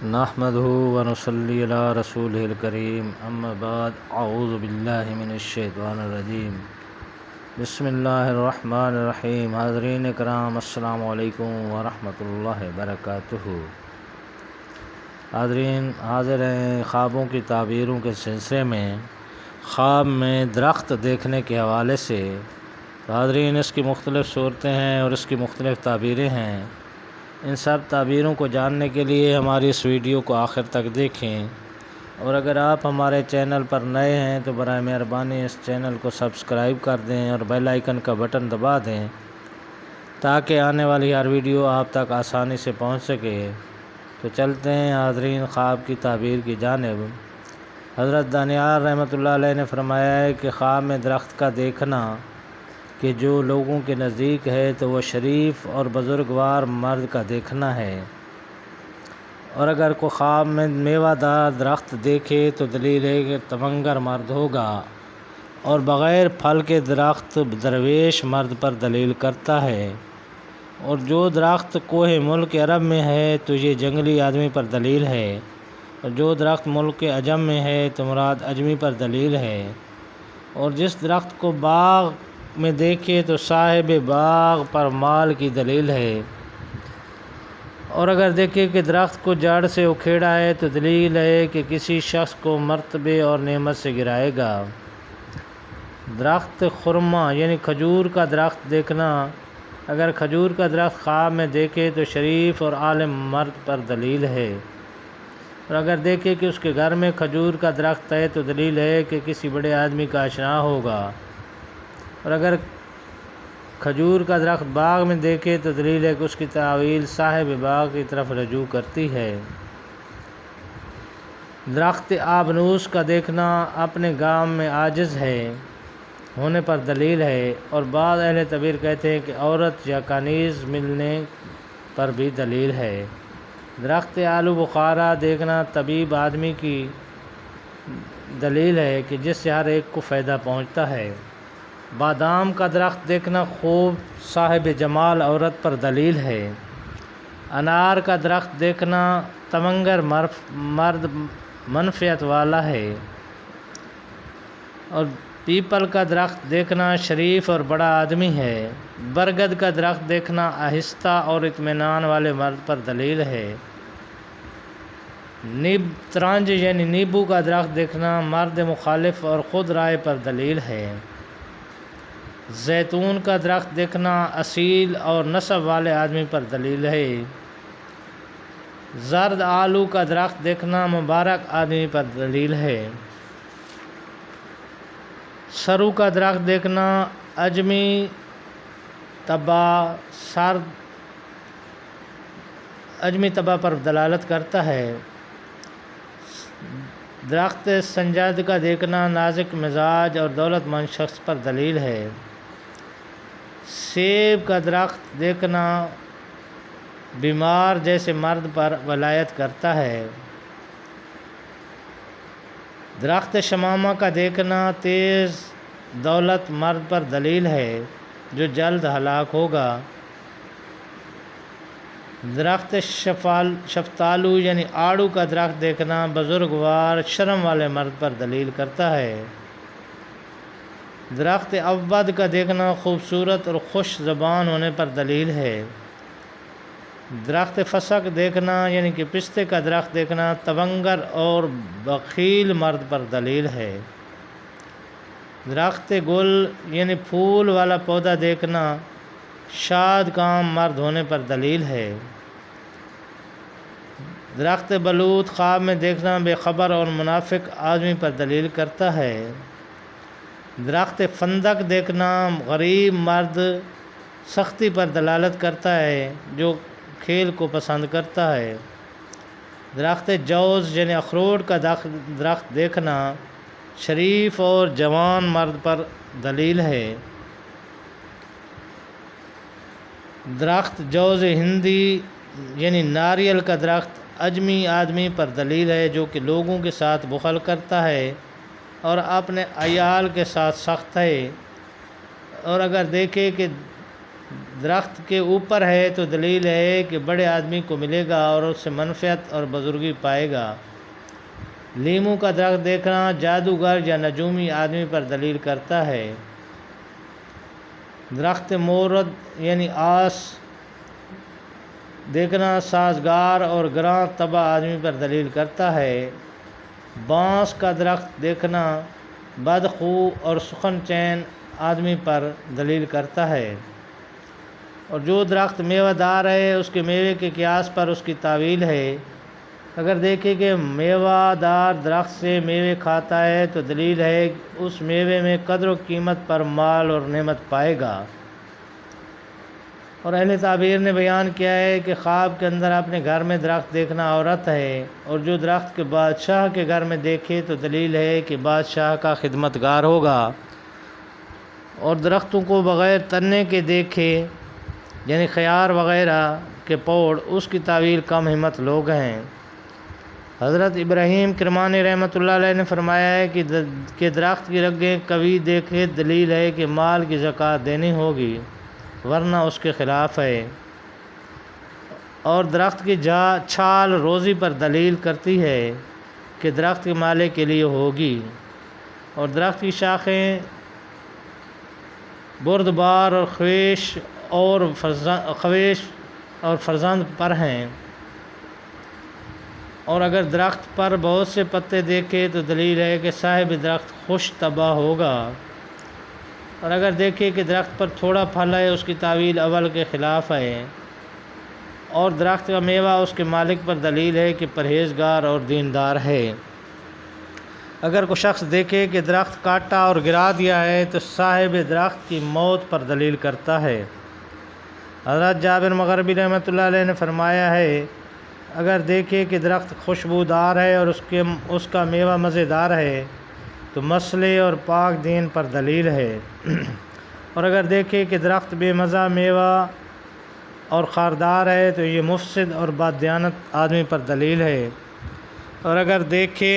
نحمدہ ونصلی علی رسولہ الکریم اما بعد اعوذ باللہ من الشیطان الرجیم بسم اللہ الرحمن الرحیم۔ حاضرین کرام السلام علیکم ورحمۃ اللہ وبرکاتہ۔ حاضرین حاضر ہیں خوابوں کی تعبیروں کے سلسلے میں خواب میں درخت دیکھنے کے حوالے سے۔ حاضرین اس کی مختلف صورتیں ہیں اور اس کی مختلف تعبیریں ہیں۔ ان سب تعبیروں کو جاننے کے لیے ہماری اس ویڈیو کو آخر تک دیکھیں، اور اگر آپ ہمارے چینل پر نئے ہیں تو برائے مہربانی اس چینل کو سبسکرائب کر دیں اور بیل آئیکن کا بٹن دبا دیں تاکہ آنے والی ہر ویڈیو آپ تک آسانی سے پہنچ سکے۔ تو چلتے ہیں حاضرین خواب کی تعبیر کی جانب۔ حضرت دانیال رحمۃ اللہ علیہ نے فرمایا ہے کہ خواب میں درخت کا دیکھنا کہ جو لوگوں کے نزدیک ہے تو وہ شریف اور بزرگوار مرد کا دیکھنا ہے، اور اگر کوئی خواب میں میوہ دار درخت دیکھے تو دلیل ہے کہ تمنگر مرد ہوگا، اور بغیر پھل کے درخت درویش مرد پر دلیل کرتا ہے، اور جو درخت کوہ ملک عرب میں ہے تو یہ جنگلی آدمی پر دلیل ہے، اور جو درخت ملک عجم میں ہے تو مراد اجمی پر دلیل ہے، اور جس درخت کو باغ میں دیکھے تو صاحب باغ پر مال کی دلیل ہے، اور اگر دیکھے کہ درخت کو جڑ سے اکھیڑا ہے تو دلیل ہے کہ کسی شخص کو مرتبے اور نعمت سے گرائے گا۔ درخت خرما یعنی کھجور کا درخت دیکھنا، اگر کھجور کا درخت خواب میں دیکھے تو شریف اور عالم مرد پر دلیل ہے، اور اگر دیکھے کہ اس کے گھر میں کھجور کا درخت ہے تو دلیل ہے کہ کسی بڑے آدمی کا آشنا ہوگا، اور اگر کھجور کا درخت باغ میں دیکھے تو دلیل ہے کہ اس کی تعویل صاحب باغ کی طرف رجوع کرتی ہے۔ درخت آبنوس کا دیکھنا اپنے گام میں عاجز ہے ہونے پر دلیل ہے، اور بعض اہل تعبیر کہتے ہیں کہ عورت یا کنیز ملنے پر بھی دلیل ہے۔ درخت آلو بخارا دیکھنا طبیب آدمی کی دلیل ہے کہ جس سے ہر ایک کو فائدہ پہنچتا ہے۔ بادام کا درخت دیکھنا خوب صاحب جمال عورت پر دلیل ہے۔ انار کا درخت دیکھنا تمنگر مرد منفعت والا ہے، اور پیپل کا درخت دیکھنا شریف اور بڑا آدمی ہے۔ برگد کا درخت دیکھنا آہستہ اور اطمینان والے مرد پر دلیل ہے۔ ترنج یعنی نیبو کا درخت دیکھنا مرد مخالف اور خود رائے پر دلیل ہے۔ زیتون کا درخت دیکھنا اصیل اور نسب والے آدمی پر دلیل ہے۔ زرد آلو کا درخت دیکھنا مبارک آدمی پر دلیل ہے۔ سرو کا درخت دیکھنا اجمی تبا پر دلالت کرتا ہے۔ درخت سنجد کا دیکھنا نازک مزاج اور دولت مند شخص پر دلیل ہے۔ سیب کا درخت دیکھنا بیمار جیسے مرد پر ولایت کرتا ہے۔ درخت شمامہ کا دیکھنا تیز دولت مرد پر دلیل ہے جو جلد ہلاک ہوگا۔ درخت شفتالو یعنی آڑو کا درخت دیکھنا بزرگوار شرم والے مرد پر دلیل کرتا ہے۔ درخت عود کا دیکھنا خوبصورت اور خوش زبان ہونے پر دلیل ہے۔ درخت فسق دیکھنا یعنی کہ پستے کا درخت دیکھنا تبنگر اور بخیل مرد پر دلیل ہے۔ درخت گل یعنی پھول والا پودا دیکھنا شاد کام مرد ہونے پر دلیل ہے۔ درخت بلوط خواب میں دیکھنا بے خبر اور منافق آدمی پر دلیل کرتا ہے۔ درخت فندق دیکھنا غریب مرد سختی پر دلالت کرتا ہے جو کھیل کو پسند کرتا ہے۔ درخت جوز یعنی اخروٹ کا درخت دیکھنا شریف اور جوان مرد پر دلیل ہے۔ درخت جوز ہندی یعنی ناریل کا درخت اجمی آدمی پر دلیل ہے جو کہ لوگوں کے ساتھ بخل کرتا ہے اور اپنے عیال کے ساتھ سخت ہے، اور اگر دیکھے کہ درخت کے اوپر ہے تو دلیل ہے کہ بڑے آدمی کو ملے گا اور اس سے منفعت اور بزرگی پائے گا۔ لیموں کا درخت دیکھنا جادوگر یا نجومی آدمی پر دلیل کرتا ہے۔ درخت مورد یعنی آس دیکھنا سازگار اور گراں طبع آدمی پر دلیل کرتا ہے۔ بانس کا درخت دیکھنا بدخو اور سخن چین آدمی پر دلیل کرتا ہے۔ اور جو درخت میوہ دار ہے اس کے میوے کے قیاس پر اس کی تعویل ہے۔ اگر دیکھیں کہ میوہ دار درخت سے میوے کھاتا ہے تو دلیل ہے کہ اس میوے میں قدر و قیمت پر مال اور نعمت پائے گا۔ اور اہل تعبیر نے بیان کیا ہے کہ خواب کے اندر اپنے گھر میں درخت دیکھنا عورت ہے، اور جو درخت کے بادشاہ کے گھر میں دیکھے تو دلیل ہے کہ بادشاہ کا خدمتگار ہوگا۔ اور درختوں کو بغیر تننے کے دیکھے یعنی خیار وغیرہ کے پوڑ، اس کی تعویل کم ہمت لوگ ہیں۔ حضرت ابراہیم کرمانی رحمۃ اللہ علیہ نے فرمایا ہے کہ درخت کی رگیں کبھی دیکھے دلیل ہے کہ مال کی زکوٰۃ دینی ہوگی، ورنہ اس کے خلاف ہے۔ اور درخت کی چھال روزی پر دلیل کرتی ہے کہ درخت کے مالک کے لیے ہوگی۔ اور درخت کی شاخیں بردبار اور خویش اور فرزند پر ہیں۔ اور اگر درخت پر بہت سے پتے دیکھے تو دلیل ہے کہ صاحب درخت خوش طبع ہوگا۔ اور اگر دیکھے کہ درخت پر تھوڑا پھل ہے اس کی تعویل اول کے خلاف ہے۔ اور درخت کا میوہ اس کے مالک پر دلیل ہے کہ پرہیزگار اور دیندار ہے۔ اگر کوئی شخص دیکھے کہ درخت کاٹا اور گرا دیا ہے تو صاحب درخت کی موت پر دلیل کرتا ہے۔ حضرت جابر مغربی رحمۃ اللہ علیہ نے فرمایا ہے اگر دیکھے کہ درخت خوشبودار ہے اور اس کا میوہ مزیدار ہے تو مسئلے اور پاک دین پر دلیل ہے۔ اور اگر دیکھے کہ درخت بے مزہ میوہ اور خاردار ہے تو یہ مفسد اور بددیانت آدمی پر دلیل ہے۔ اور اگر دیکھے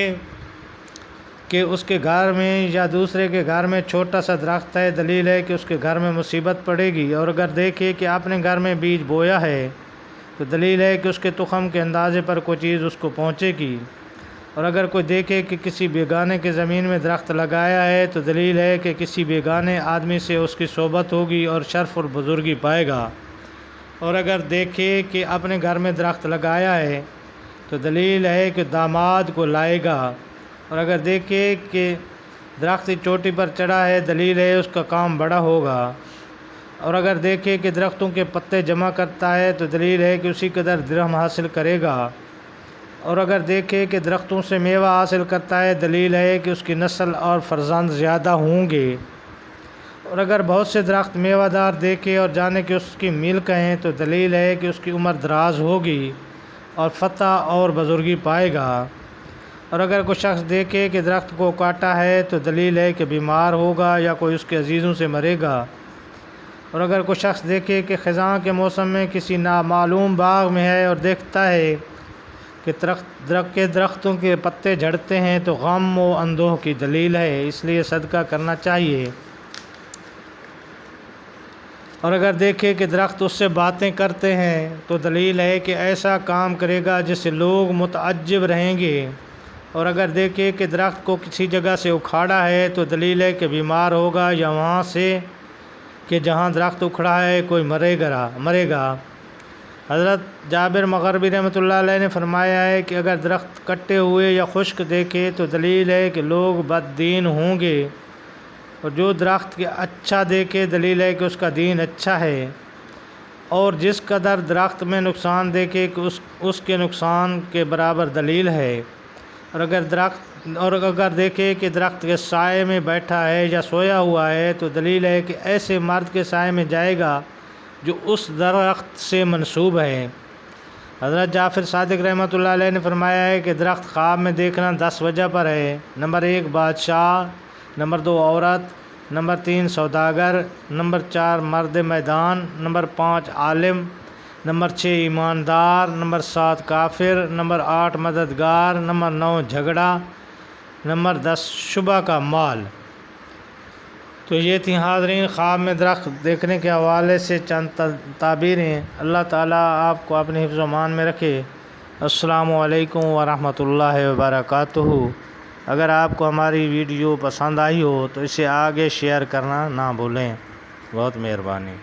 کہ اس کے گھر میں یا دوسرے کے گھر میں چھوٹا سا درخت ہے دلیل ہے کہ اس کے گھر میں مصیبت پڑے گی۔ اور اگر دیکھے کہ اپنے گھر میں بیج بویا ہے تو دلیل ہے کہ اس کے تخم کے اندازے پر کوئی چیز اس کو پہنچے گی۔ اور اگر کوئی دیکھے کہ کسی بیگانے کی زمین میں درخت لگایا ہے تو دلیل ہے کہ کسی بیگانے آدمی سے اس کی صحبت ہوگی اور شرف اور بزرگی پائے گا۔ اور اگر دیکھے کہ اپنے گھر میں درخت لگایا ہے تو دلیل ہے کہ داماد کو لائے گا۔ اور اگر دیکھے کہ درخت چوٹی پر چڑھا ہے دلیل ہے اس کا کام بڑا ہوگا۔ اور اگر دیکھے کہ درختوں کے پتے جمع کرتا ہے تو دلیل ہے کہ اسی قدر درہم حاصل کرے گا۔ اور اگر دیکھے کہ درختوں سے میوہ حاصل کرتا ہے دلیل ہے کہ اس کی نسل اور فرزند زیادہ ہوں گے۔ اور اگر بہت سے درخت میوہ دار دیکھے اور جانے کہ اس کی ملک ہیں تو دلیل ہے کہ اس کی عمر دراز ہوگی اور فتح اور بزرگی پائے گا۔ اور اگر کوئی شخص دیکھے کہ درخت کو کاٹا ہے تو دلیل ہے کہ بیمار ہوگا یا کوئی اس کے عزیزوں سے مرے گا۔ اور اگر کوئی شخص دیکھے کہ خزاں کے موسم میں کسی نامعلوم باغ میں ہے اور دیکھتا ہے کہ درختوں کے پتے جھڑتے ہیں تو غم و اندوہ کی دلیل ہے، اس لیے صدقہ کرنا چاہیے۔ اور اگر دیکھے کہ درخت اس سے باتیں کرتے ہیں تو دلیل ہے کہ ایسا کام کرے گا جس سے لوگ متعجب رہیں گے۔ اور اگر دیکھے کہ درخت کو کسی جگہ سے اکھاڑا ہے تو دلیل ہے کہ بیمار ہوگا یا وہاں سے کہ جہاں درخت اکھڑا ہے کوئی مرے گا۔ حضرت جابر مغربی رحمۃ اللہ علیہ نے فرمایا ہے کہ اگر درخت کٹے ہوئے یا خشک دیکھے تو دلیل ہے کہ لوگ بد دین ہوں گے۔ اور جو درخت کے اچھا دیکھے دلیل ہے کہ اس کا دین اچھا ہے۔ اور جس قدر درخت میں نقصان دیکھے کہ اس کے نقصان کے برابر دلیل ہے۔ اور اگر دیکھے کہ درخت کے سائے میں بیٹھا ہے یا سویا ہوا ہے تو دلیل ہے کہ ایسے مرد کے سائے میں جائے گا جو اس درخت سے منسوب ہے۔ حضرت جعفر صادق رحمۃ اللہ علیہ نے فرمایا ہے کہ درخت خواب میں دیکھنا 10 وجہ پر ہے۔ نمبر 1 بادشاہ، نمبر 2 عورت، نمبر 3 سوداگر، نمبر 4 مرد میدان، نمبر 5 عالم، نمبر 6 ایماندار، نمبر 7 کافر، نمبر 8 مددگار، نمبر 9 جھگڑا، نمبر 10 شبہ کا مال۔ تو یہ تھیں حاضرین خواب میں درخت دیکھنے کے حوالے سے چند تعبیریں۔ اللہ تعالیٰ آپ کو اپنے حفظ و امان میں رکھے۔ السلام علیکم ورحمۃ اللہ وبرکاتہ۔ اگر آپ کو ہماری ویڈیو پسند آئی ہو تو اسے آگے شیئر کرنا نہ بھولیں۔ بہت مہربانی۔